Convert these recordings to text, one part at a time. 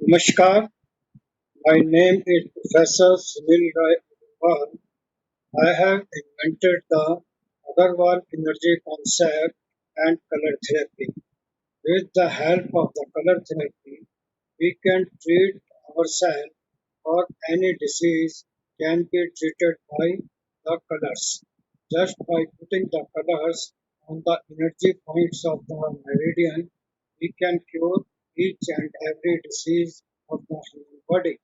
Namaskar, my name is Professor Sunil Rai Agarwal. I have invented the Agarwal energy concept and color therapy. With the help of the color therapy, we can treat ourselves or any disease can be treated by the colors. Just by putting the colors on the energy points of the meridian, we can cure each and every disease of the human body.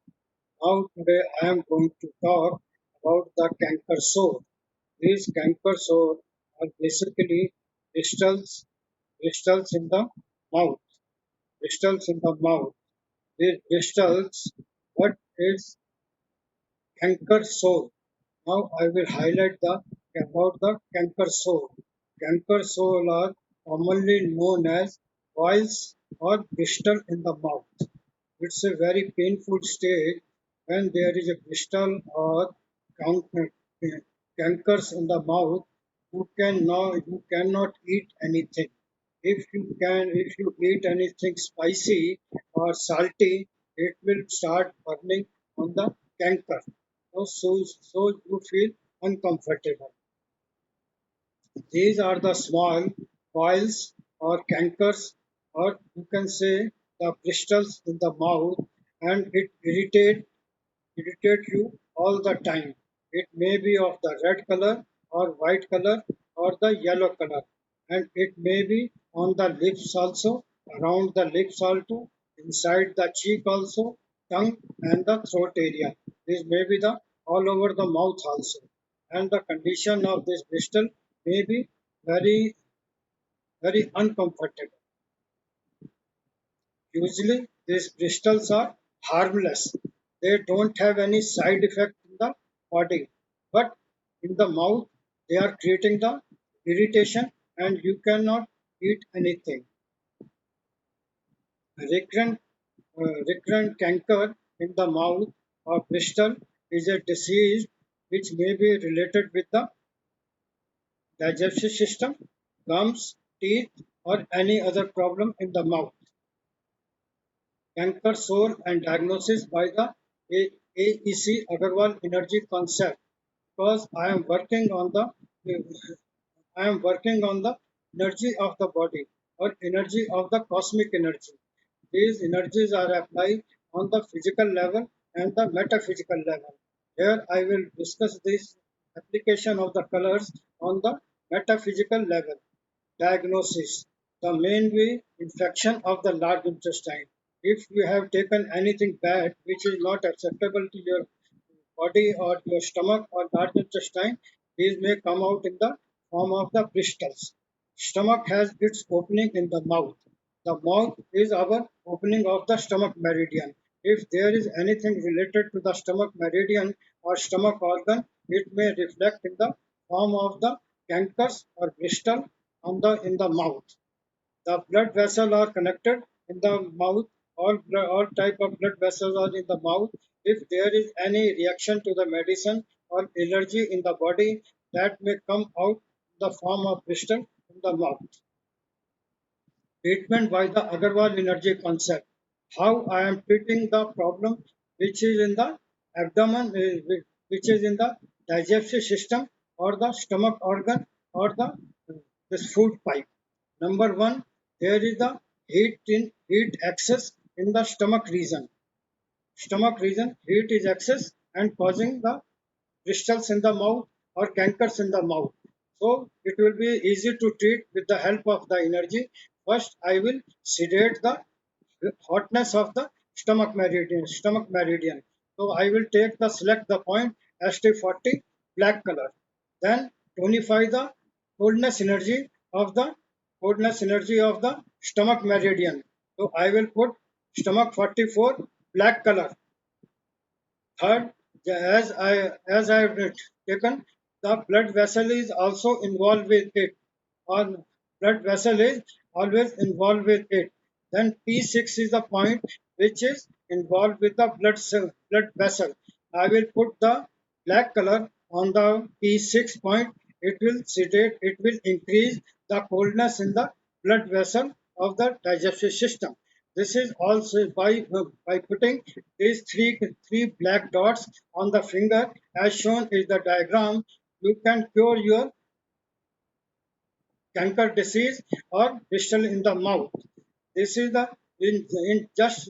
Now today I am going to talk about the canker sore. These canker sore are basically bristles, bristles in the mouth, bristles in the mouth. These bristles, what is canker sore? Now I will highlight the about the canker sore. Canker sore are commonly known as boils or bristle in the mouth. It's a very painful stage when there is a bristle or cankers in the mouth. You cannot eat anything. If you eat anything spicy or salty, it will start burning on the canker. So you feel uncomfortable. These are the small boils or cankers, or you can say the bristles in the mouth, and it irritate you all the time. It may be of the red color or white color or the yellow color, and it may be on the lips also, around the lips also, inside the cheek also, tongue and the throat area. This may be the all over the mouth also, and the condition of this bristle may be very very uncomfortable. Usually, these bristles are harmless. They don't have any side effect in the body, but in the mouth, they are creating the irritation, and you cannot eat anything. Recurrent, recurrent canker in the mouth or bristle is a disease which may be related with the digestive system, gums, teeth, or any other problem in the mouth. Canker sore and diagnosis by the AEC Agarwal Energy Concept, because I am working on the energy of the body or energy of the cosmic energy. These energies are applied on the physical level and the metaphysical level. Here I will discuss this application of the colors on the metaphysical level. Diagnosis: the main way infection of the large intestine. If you have taken anything bad which is not acceptable to your body or your stomach or large intestine, these may come out in the form of the bristles. Stomach has its opening in the mouth. The mouth is our opening of the stomach meridian. If there is anything related to the stomach meridian or stomach organ, it may reflect in the form of the cankers or bristle on the in the mouth. The blood vessels are connected in the mouth. All type of blood vessels are in the mouth. If there is any reaction to the medicine or allergy in the body, that may come out in the form of bristle in the mouth. Treatment by the Agarwal energy concept. How I am treating the problem which is in the abdomen, which is in the digestive system or the stomach organ or the this food pipe. Number one, there is the heat excess in the stomach region. Stomach region, heat is excess and causing the bristles in the mouth or cankers in the mouth. So it will be easy to treat with the help of the energy. First, I will sedate the hotness of the stomach meridian. Stomach meridian. So I will take the select the point ST40 black color. Then tonify the coldness energy of the stomach meridian. So I will put stomach 44 black color. Third, as I have taken, the blood vessel is also involved with it, or blood vessel is always involved with it. Then P6 is the point which is involved with the blood vessel. I will put the black color on the P6 point. It will sedate. It will increase the coldness in the blood vessel of the digestive system. This is also by putting these three black dots on the finger as shown is the diagram. You can cure your canker disease or pistol in the mouth. This is the in just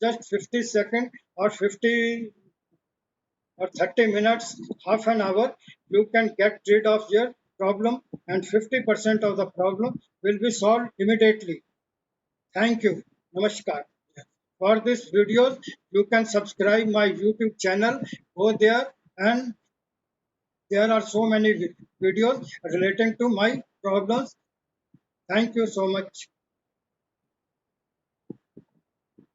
50 seconds or 50 or 30 minutes, half an hour, you can get rid of your problem and 50% of the problem will be solved immediately. Thank you. Namaskar. For this videos, you can subscribe my YouTube channel. Go there and there are so many videos relating to my problems. Thank you so much.